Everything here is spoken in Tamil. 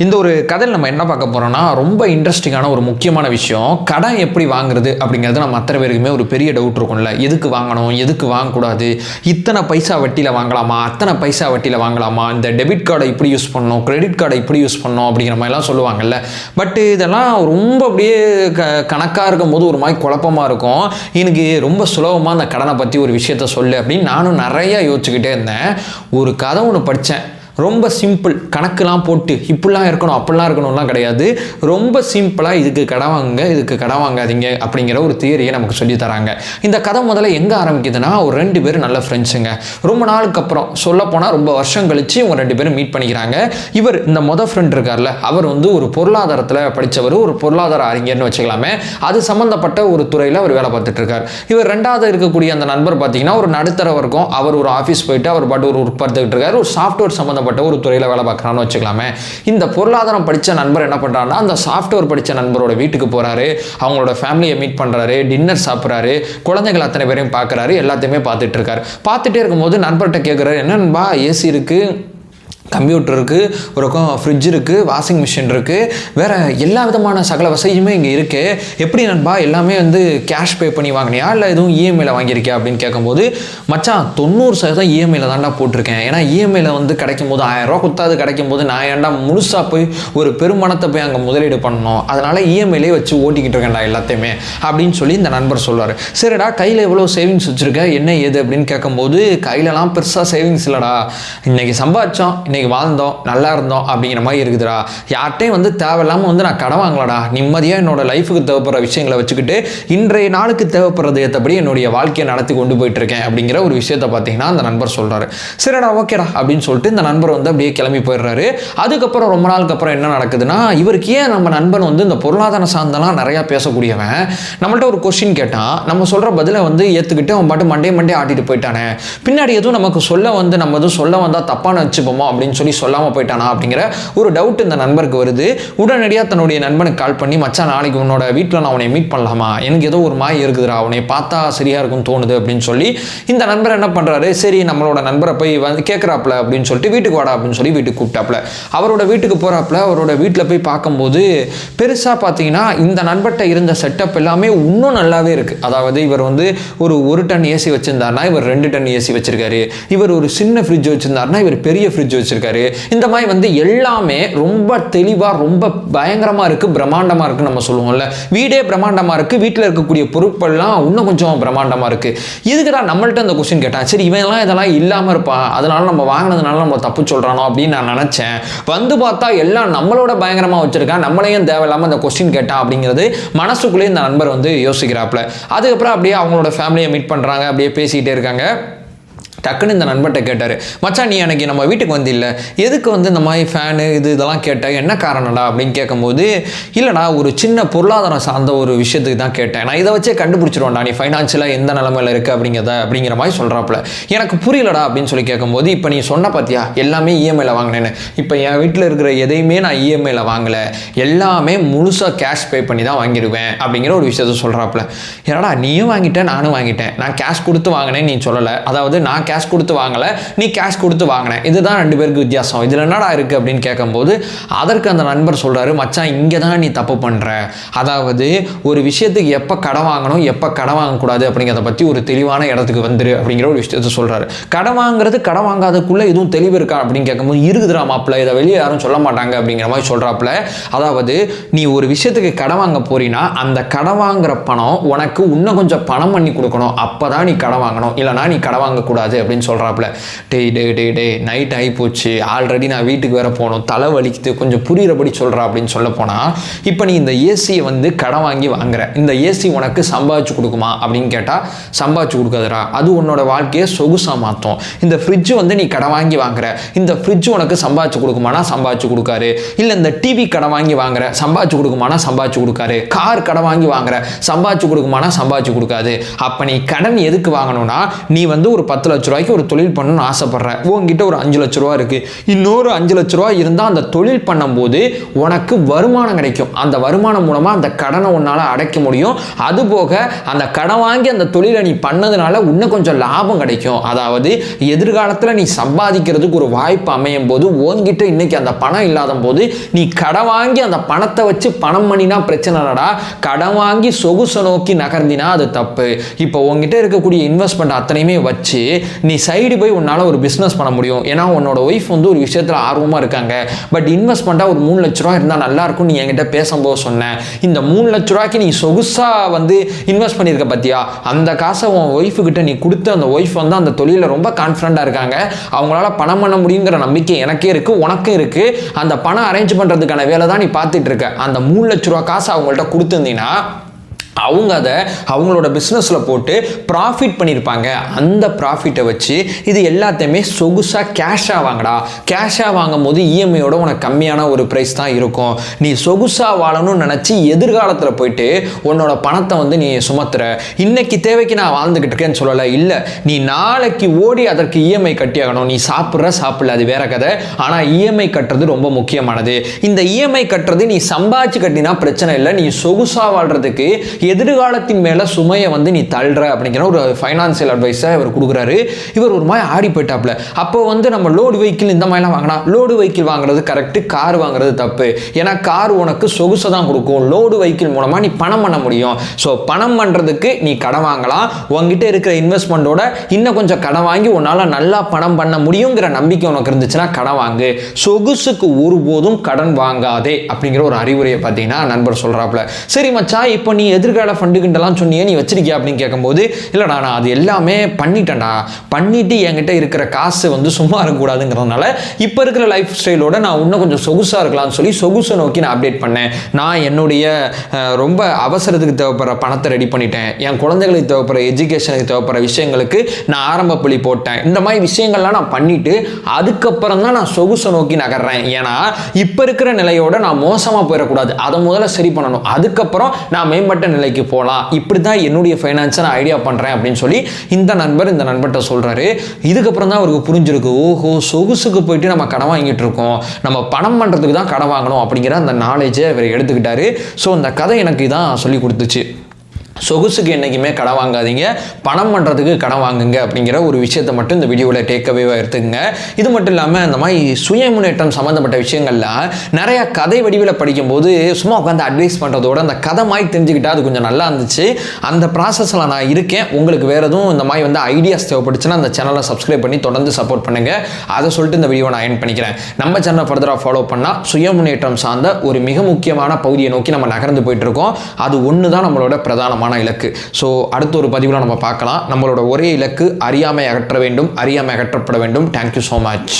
இந்த ஒரு கதையில் நம்ம என்ன பார்க்க போகிறோம்னா ரொம்ப இன்ட்ரெஸ்டிங்கான ஒரு முக்கியமான விஷயம். கடன் எப்படி வாங்குறது அப்படிங்கிறது நம்ம அத்தனை பேருக்குமே ஒரு பெரிய டவுட் இருக்கும்ல. எதுக்கு வாங்கணும், எதுக்கு வாங்கக்கூடாது, இத்தனை பைசா வட்டியில் வாங்கலாமா, அத்தனை பைசா வட்டியில் வாங்கலாமா, இந்த டெபிட் கார்டை இப்படி யூஸ் பண்ணணும், கிரெடிட் கார்டை இப்படி யூஸ் பண்ணணும் அப்படிங்கிற மாதிரிலாம் சொல்லுவாங்கல்ல. பட் இதெல்லாம் ரொம்ப அப்படியே கணக்காக இருக்கும் போது ஒரு மாதிரி குழப்பமாக இருக்கும். எனக்கு ரொம்ப சுலபமாக அந்த கடனை பற்றி ஒரு விஷயத்த சொல்லு அப்படின்னு நானும் நிறையா யோசிச்சுக்கிட்டே இருந்தேன். ஒரு கதை ஒன்று படித்தேன். ரொம்ப சிம்பிள், கணக்கெலாம் போட்டு இப்படிலாம் இருக்கணும் அப்படிலாம் இருக்கணும்லாம் கிடையாது. ரொம்ப சிம்பிளாக இதுக்கு கடன் வாங்குங்க, இதுக்கு கடன் வாங்காதீங்க அப்படிங்கிற ஒரு தியரியை நமக்கு சொல்லி தராங்க. இந்த கதை முதல்ல எங்கே ஆரம்பிக்குதுன்னா, ஒரு 2 பேர் நல்ல ஃப்ரெண்ட்ஸுங்க. ரொம்ப நாளுக்கு அப்புறம், சொல்லப்போனால் ரொம்ப வருஷம் கழித்து இவங்க 2 பேரும் மீட் பண்ணிக்கிறாங்க. இவர் இந்த ஃப்ரெண்ட் இருக்கார்ல, அவர் வந்து ஒரு பொருளாதாரத்தில் படித்தவர், ஒரு பொருளாதார அறிஞர்னு வச்சுக்கலாமே. அது சம்மந்தப்பட்ட ஒரு துறையில் அவர் வேலை பார்த்துட்டு இருக்கார். இவர் 2வது இருக்கக்கூடிய அந்த நண்பர் பார்த்தீங்கன்னா ஒரு நடுத்தர வர்க்கம். அவர் ஒரு ஆஃபீஸ் போயிட்டு அவர் பாட்டு ஒரு ஒர்க் பார்த்துக்கிட்டு இருக்கார். ஒரு சாஃப்ட்வேர் சம்மந்தப்பட்ட ஒரு துறையில் வேலை பார்க்குறான்னு வச்சுக்கலாமே. இந்த பொருளாதாரம் படித்த நண்பர் என்ன பண்ணுறாருன்னா, அந்த சாஃப்ட்வேர் படித்த நண்பரோட வீட்டுக்கு போகிறாரு, அவங்களோட ஃபேமிலியை மீட் பண்ணுறாரு, டின்னர் சாப்பிட்றாரு, குழந்தைகள் அத்தனை பேரையும் பார்க்குறாரு, எல்லாத்தையுமே பார்த்துட்டு இருக்காரு. பார்த்துட்டே இருக்கும்போது நண்பர்கிட்ட கேட்குறாரு, என்னன்பா ஏசி இருக்குது, கம்ப்யூட்டர் இருக்குது, ஒரு பக்கம் ஃப்ரிட்ஜ் இருக்குது, வாஷிங் மிஷின் இருக்குது, வேறு எல்லா விதமான சகல வசதியுமே இங்கே இருக்குது, எப்படி நண்பா எல்லாமே வந்து கேஷ் பே பண்ணி வாங்கினியா இல்லை எதுவும் இஎம்ஐயில் வாங்கியிருக்கியா அப்படின்னு கேட்கும்போது, மச்சான் 90% இஎம்ஐயில் தான்டா போட்டிருக்கேன். ஏன்னா இஎம்ஐயில் வந்து கிடைக்கும் போது 1000 ரூபா கொடுத்தாது கிடைக்கும் போது நான் ஏன்டா முழுசாக போய் ஒரு பெருமணத்தை போய் அங்கே முதலீடு பண்ணணும், அதனால் இஎம்ஐலே வச்சு ஓட்டிக்கிட்டு இருக்கேன்டா எல்லாத்தையுமே அப்படின்னு சொல்லி இந்த நண்பர் சொல்லுவார். சரிடா கையில் எவ்வளோ சேவிங்ஸ் வச்சுருக்க, என்ன ஏது அப்படின்னு கேட்கும்போது, கையிலலாம் பெருசாக சேவிங்ஸ் இல்லைடா, இன்றைக்கி சம்பாதிச்சோம், இன்றைக்கி வாழ்ந்தோம், நல்லா இருந்தோம் அப்படிங்கிற மாதிரி இருக்குதுடா, யார்கிட்டையும் வந்து தேவையில்லாமல் வந்து நான் கடன் வாங்கலடா, நிம்மதியாக என்னோட லைஃபுக்கு தேவைப்படுற விஷயங்களை வச்சுக்கிட்டு இன்றைய நாளுக்கு தேவைப்படுறது ஏற்றபடி என்னுடைய வாழ்க்கையை நடத்தி கொண்டு போயிட்டு இருக்கேன் அப்படிங்கிற ஒரு விஷயத்தை பார்த்தீங்கன்னா அந்த நண்பர் சொல்கிறாரு. சரிடா ஓகேடா அப்படின்னு சொல்லிட்டு இந்த நண்பர் வந்து அப்படியே கிளம்பி போயிடுறாரு. அதுக்கப்புறம் ரொம்ப நாளுக்கு அப்புறம் என்ன நடக்குதுன்னா, இவருக்கு ஏன் நம்ம நண்பன் வந்து இந்த பொருளாதார சார்ந்தெல்லாம் நிறையா பேசக்கூடியவன், நம்மள்ட்ட ஒரு கொஸ்டின் கேட்டான், நம்ம சொல்கிற பதிலை வந்து ஏற்றுக்கிட்டு அவன் பாட்டு மண்டே ஆட்டிட்டு போயிட்டானே, பின்னாடி எதுவும் நமக்கு சொல்ல வந்து நம்ம எதுவும் சொல்ல வந்தால் தப்பான வச்சுப்போமோ அப்படின்னு சொல்லி சொல்லாமல் போயிட்டானா அப்படிங்கிற ஒரு டவுட் இந்த நண்பருக்கு வருது. உடனடியாக தன்னுடைய நண்பனுக்கு கால் பண்ணி, மச்சான் நாளைக்கு உன்னோட வீட்டில் நான் அவனை மீட் பண்ணலாமா, எனக்கு ஏதோ ஒரு மாய் இருக்குதுடா, அவனை பார்த்தா சரியாக இருக்கும்னு தோணுது அப்படின்னு சொல்லி இந்த நண்பர் என்ன பண்ணுறாரு, சரி நம்மளோட நண்பரை போய் வந்து கேட்குறாப்புல அப்படின்னு சொல்லிட்டு வீட்டுக்கு வாடா அப்படின்னு சொல்லி வீட்டுக்கு கூப்பிட்டாப்புல. அவரோட வீட்டுக்கு போகிறாப்புல. அவரோட வீட்டில் போய் பார்க்கும்போது பெருசாக பார்த்தீங்கன்னா இந்த நண்பர்கிட்ட இருந்த செட்டப் எல்லாமே இன்னும் நல்லாவே இருக்குது. அதாவது இவர் வந்து ஒரு டன் ஏசி வச்சுருந்தாருனா இவர் 2 டன் ஏசி வச்சிருக்காரு, இவர் ஒரு சின்ன ஃப்ரிட்ஜ் வச்சுருந்தாருனா இவர் பெரிய ஃப்ரிட்ஜ் வச்சிருக்காரு. இந்த மாதிரி வந்து எல்லாமே ரொம்ப தெளிவாக ரொம்ப பயங்கரமாக இருக்குது, பிரம்மாண்டமாக இருக்குன்னு நம்ம சொல்லுவோம்ல. வீடே பிரம்மாண்டமாக இருக்குது, வீட்டில் இருக்கக்கூடிய பொருட்கள்லாம் இன்னும் கொஞ்சம் பிரம்மாண்டமாக இருக்குது. இதுக்குடா நம்மள்ட்ட அந்த கொஸ்டின் கேட்டான். சரி இவன் இதெல்லாம் இல்லாமல் இருப்பான், அதனால நம்ம வாங்கினதுனால நம்ம தப்பு சொல்கிறானோ அப்படின்னு நான் நினச்சேன். வந்து பார்த்தா எல்லாம் நம்மளோட பயங்கரமாக வச்சுருக்கான், நம்மளையும் தேவையில்லாமல் அந்த கொஸ்டின் கேட்டான் அப்படிங்கிறது மனசுக்குள்ளேயே இந்த நண்பர் வந்து யோசிக்கிறாப்புல. அதுக்கப்புறம் அப்படியே அவங்களோட ஃபேமிலியை மீட் பண்ணுறாங்க, அப்படியே பேசிக்கிட்டே இருக்காங்க. டக்குன்னு இந்த நண்பர்கிட்ட கேட்டார், மச்சான் நீ அன்றைக்கி நம்ம வீட்டுக்கு வந்து இல்லை, எதுக்கு வந்து இந்த மாதிரி ஃபேனு இதெல்லாம் கேட்டேன், என்ன காரணம்டா அப்படின்னு கேட்கும்போது, இல்லைடா ஒரு சின்ன பொருளாதாரம் சார்ந்த ஒரு விஷயத்துக்கு தான் கேட்டேன், நான் இதை வச்சே கண்டுபிடிச்சிருவேன்டா நீ ஃபைனான்ஷியலாக எந்த நிலமையில் இருக்குது அப்படிங்கிற மாதிரி சொல்கிறாப்புல. எனக்கு புரியலடா அப்படின்னு சொல்லி கேட்கும்போது, இப்போ நீ சொன்ன பார்த்தியா எல்லாமே இஎம்ஐயில் வாங்கினேன்னு, இப்போ என் வீட்டில் இருக்கிற எதையுமே நான் இஎம்ஐயில் வாங்கலை, எல்லாமே முழுசாக கேஷ் பே பண்ணி தான் வாங்கிடுவேன் அப்படிங்கிற ஒரு விஷயத்த சொல்கிறாப்புல. ஏன்னா நீயும் வாங்கிட்டேன் நானும் வாங்கிட்டேன், நான் கேஷ் கொடுத்து வாங்கினேன்னு நீ சொல்லலை, அதாவது நான் கேஷ் கொடுத்து வாங்கலை நீ கேஷ் கொடுத்து வாங்கினேன், இதுதான் 2 பேருக்கு வித்தியாசம், இதில் என்னடா இருக்குது அப்படின்னு கேட்கும்போது, அதற்கு அந்த நண்பர் சொல்கிறாரு, மச்சான் இங்கே தான் நீ தப்பு பண்ணுற, அதாவது ஒரு விஷயத்துக்கு எப்போ கடன் வாங்கணும் எப்போ கடன் வாங்கக்கூடாது அப்படிங்கிறத பற்றி ஒரு தெளிவான இடத்துக்கு வந்துரு அப்படிங்கிற ஒரு விஷயத்த சொல்கிறாரு. கடன் வாங்குறது கடன் வாங்காதக்குள்ளே எதுவும் தெளிவு இருக்கா அப்படின்னு கேட்கும்போது, இருக்குதுடா மாப்பிள்ள, இதை வெளியே யாரும் சொல்ல மாட்டாங்க அப்படிங்கிற மாதிரி சொல்கிறாப்புல. அதாவது நீ ஒரு விஷயத்துக்கு கடன் வாங்க போறீன்னா அந்த கடன் வாங்குற பணம் உனக்கு இன்னும் கொஞ்சம் பணம் பண்ணி கொடுக்கணும், அப்போ தான் நீ கடன் வாங்கணும், இல்லைனா நீ கடன் வாங்கக்கூடாது அப்படின்னு சொல்கிறாப்புல. டே நைட் ஆகி போச்சு, ஆல்ரெடி நான் வீட்டுக்கு வேற போகணும், தலை வலிக்குது, கொஞ்சம் புரிகிறபடி சொல்கிறா அப்படின்னு சொல்ல போனால், இப்போ நீ இந்த ஏசியை வந்து கடன் வாங்கி வாங்குற, இந்த ஏசி உனக்கு சம்பாதிச்சு கொடுக்குமா அப்படின்னு கேட்டால் சம்பாதிச்சு கொடுக்காதுடா, அது உன்னோட வாழ்க்கையை சொகுசாக மாற்றும். இந்த ஃப்ரிட்ஜ் வந்து நீ கடன் வாங்கி வாங்குற, இந்த ஃப்ரிட்ஜ் உனக்கு சம்பாதிச்சு கொடுக்குமானா சம்பாதிச்சு கொடுக்காரு, இல்லை இந்த டிவி கடன் வாங்கி வாங்குற சம்பாதிச்சு கொடுக்குமானா சம்பாதிச்சு கொடுக்காரு, கார் கடன் வாங்கி வாங்குற சம்பாதிச்சு கொடுக்குமானா சம்பாதிச்சு கொடுக்காது. அப்போ நீ கடன் எதுக்கு வாங்கணும்னா, நீ வந்து ஒரு 10 லட்சம் லட்ச ரூபாய்க்கு ஒரு தொழில் பண்ணணும்னு ஆசைப்படுறேன். உங்ககிட்ட ஒரு 5 லட்ச ரூபா இருக்குது. இன்னொரு 5 லட்ச ரூபா இருந்தால் அந்த தொழில் பண்ணும்போது உனக்கு வருமானம் கிடைக்கும். அந்த வருமானம் மூலமாக அந்த கடனை உன்னால் அடைக்க முடியும். அதுபோக அந்த கடன் வாங்கி அந்த தொழிலை நீ பண்ணதுனால இன்னும் கொஞ்சம் லாபம் கிடைக்கும். அதாவது எதிர்காலத்தில் நீ சம்பாதிக்கிறதுக்கு ஒரு வாய்ப்பு அமையும் போது உன்கிட்ட இன்னைக்கு அந்த பணம் இல்லாத போது நீ கடன் வாங்கி அந்த பணத்தை வச்சு பணம் பண்ணினா பிரச்சனை இல்லடா. கடன் வாங்கி சொகுசை நோக்கி நகர்ந்தினா அது தப்பு. இப்போ உங்ககிட்ட இருக்கக்கூடிய இன்வெஸ்ட்மெண்ட் அத்தனையுமே வச்சு நீ சைடு போய் உன்னால் ஒரு பிஸ்னஸ் பண்ண முடியும். ஏன்னா உன்னோட ஒய்ஃப் வந்து ஒரு விஷயத்தில் ஆர்வமாக இருக்காங்க. பட் இன்வெஸ்ட்மெண்ட்டாக ஒரு 3 லட்ச ரூபா இருந்தால் நல்லா இருக்கும் நீ என்கிட்ட பேசும்போது சொன்னேன். இந்த 3 லட்ச ரூபாய்க்கு நீ சொகுசா வந்து இன்வெஸ்ட் பண்ணியிருக்க பார்த்தியா, அந்த காசை உன் ஒய்ஃபு கிட்ட நீ கொடுத்து அந்த ஒய்ஃப் வந்து அந்த தொழிலில் ரொம்ப கான்ஃபிடண்டாக இருக்காங்க. அவங்களால பணம் பண்ண முடியுங்கிற நம்பிக்கை எனக்கே இருக்குது, உனக்கும் இருக்குது. அந்த பணம் அரேஞ்ச் பண்ணுறதுக்கான வேலை தான் நீ பார்த்துட்டு இருக்க. அந்த 3 லட்ச ரூபா காசை அவங்கள்ட்ட கொடுத்துருந்தீங்கன்னா அவங்க அதை அவங்களோட பிஸ்னஸில் போட்டு ப்ராஃபிட் பண்ணியிருப்பாங்க. அந்த ப்ராஃபிட்டை வச்சு இது எல்லாத்தையுமே சொகுசாக கேஷாக வாங்கடா. கேஷாக வாங்கும் போது இஎம்ஐயோட உனக்கு கம்மியான ஒரு ப்ரைஸ் தான் இருக்கும். நீ சொகுசாக வாழணும்னு நினச்சி எதிர்காலத்தில் போயிட்டு உன்னோட பணத்தை வந்து நீ சுமத்துற. இன்னைக்கு தேவைக்கு நான் வாழ்ந்துக்கிட்டு இருக்கேன்னு சொல்லலை. இல்லை, நீ நாளைக்கு ஓடி அதற்கு இஎம்ஐ கட்டி ஆகணும். நீ சாப்பிடல அது வேற கதை. ஆனால் இஎம்ஐ கட்டுறது ரொம்ப முக்கியமானது. இந்த இஎம்ஐ கட்டுறது நீ சம்பாதிச்சு கட்டினா பிரச்சனை இல்லை. நீ சொகுசாக வாழ்றதுக்கு எதிர்காலத்தின் மேல சுமையை வந்து நீ தள்ளுற அப்படிங்கிற ஒரு ஃபைனான்சியல் அட்வைஸை இவர் கொடுக்குறாரு. இவர் ஒரு மாதிரி ஆடி போயிட்டாப்ல. அப்போ வந்து நம்ம லோடு வெஹிக்கிள் இந்த மாதிரிலாம் வாங்கினா லோடு வெஹிக்கிள் வாங்குறது கரெக்டு, கார் வாங்குறது தப்பு. ஏன்னா கார் உனக்கு சொகுசை தான் கொடுக்கும். லோடு வெஹிக்கிள் மூலமாக நீ பணம் பண்ண முடியும். ஸோ பணம் பண்ணுறதுக்கு நீ கடன் வாங்கலாம். உங்ககிட்ட இருக்கிற இன்வெஸ்ட்மெண்ட்டோட இன்னும் கொஞ்சம் கடன் வாங்கி உன்னால் நல்லா பணம் பண்ண முடியுங்கிற நம்பிக்கை உனக்கு இருந்துச்சுன்னா கடன் வாங்கு. சொகுசுக்கு ஒருபோதும் கடன் வாங்காதே அப்படிங்கிற ஒரு அறிவுரையை பார்த்தீங்கன்னா நண்பர் சொல்கிறாப்புல. சரி மச்சான், இப்போ நீ எதிர்கால ஃபண்டுகிட்டலாம் சொன்னியே, நீ வச்சிருக்கியா அப்படின்னு கேட்கும்போது, இல்லைடா நான் அது எல்லாமே பண்ணிட்டேன்டா. பண்ணிட்டு என்கிட்ட இருக்கிற காசு வந்து சும்மா இருக்கக்கூடாதுங்கிறதுனால இப்போ இருக்கிற லைஃப் ஸ்டைலோட நான் இன்னும் கொஞ்சம் சொகுசாக இருக்கலாம்னு சொல்லி சொகுசை நோக்கி நான் அப்டேட் பண்ணேன். நான் என்னுடைய ரொம்ப அவசரத்துக்கு தேவைப்படுற பணத்தை ரெடி பண்ணிட்டேன். என் குழந்தைகளுக்கு தேவைப்படுற எஜுகேஷனுக்கு தேவைப்படுற விஷயங்களுக்கு நான் ஆரம்ப பள்ளி போட்டேன். இந்த மாதிரி விஷயங்கள்லாம் நான் பண்ணிட்டு அதுக்கப்புறம் தான் நான் சொகுசை நோக்கி நகர்றேன். ஏன்னா இப்போ இருக்கிற நிலையோட நான் மோசமாக போயிடக்கூடாது. அதை முதல்ல சரி பண்ணணும். அதுக்கப்புறம் நான் மேம்பட்ட நிலைக்கு போகலாம். இப்படி தான் என்னுடைய ஃபைனான்ஸை நான் ஐடியா பண்ணுறேன் அப்படின்னு சொல்லி இந்த நண்பர்கிட்ட சொல்கிறாரு. இதுக்கப்புறம் தான் அவருக்கு புரிஞ்சிருக்கு, ஓஹோ சொகுசுக்கு போயிட்டு நம்ம கடன் வாங்கிட்டு இருக்கோம், நம்ம பணம் பண்ணுறதுக்கு தான் கடன் வாங்கணும் அப்படிங்கிற அந்த நாலேஜை இவர் எடுத்துக்கிட்டாரு. ஸோ இந்த கதை எனக்கு இதான் சொல்லி கொடுத்துச்சு. சொகுசுக்கு என்றைக்குமே கடன் வாங்காதீங்க, பணம் பண்ணுறதுக்கு கடன் வாங்குங்க அப்படிங்கிற ஒரு விஷயத்தை மட்டும் இந்த வீடியோவில் டேக்அவேவாக எடுத்துக்கங்க. இது மட்டும் இல்லாமல் இந்த மாதிரி சுய முன்னேற்றம் சம்மந்தப்பட்ட விஷயங்கள்லாம் நிறையா கதை வடிவில் படிக்கும்போது சும்மா உட்காந்து அட்வைஸ் பண்ணுறதோட அந்த கதை மாதிரி தெரிஞ்சுக்கிட்டா அது கொஞ்சம் நல்லா இருந்துச்சு. அந்த ப்ராசஸில் நான் இருக்கேன். உங்களுக்கு வேறு எதுவும் இந்த மாதிரி வந்து ஐடியாஸ் தேவைப்படுச்சுன்னா அந்த சேனலை சப்ஸ்கிரைப் பண்ணி தொடர்ந்து சப்போர்ட் பண்ணுங்கள். அதை சொல்லிட்டு இந்த வீடியோ நான் எண்ட் பண்ணிக்கிறேன். நம்ம சேனலை ஃபர்தராக ஃபாலோ பண்ணால் சுய முன்னேற்றம் சார்ந்த ஒரு மிக முக்கியமான பகுதியை நோக்கி நம்ம நகர்ந்து போயிட்டுருக்கோம். அது ஒன்று தான் நம்மளோட பிரதானமான இலக்கு. ஸோ அடுத்த ஒரு பதிவில் நம்ம பார்க்கலாம். நம்மளோட ஒரே இலக்கு அறியாமை அகற்ற வேண்டும், அறியாமை அகற்றப்பட வேண்டும். Thank you so much.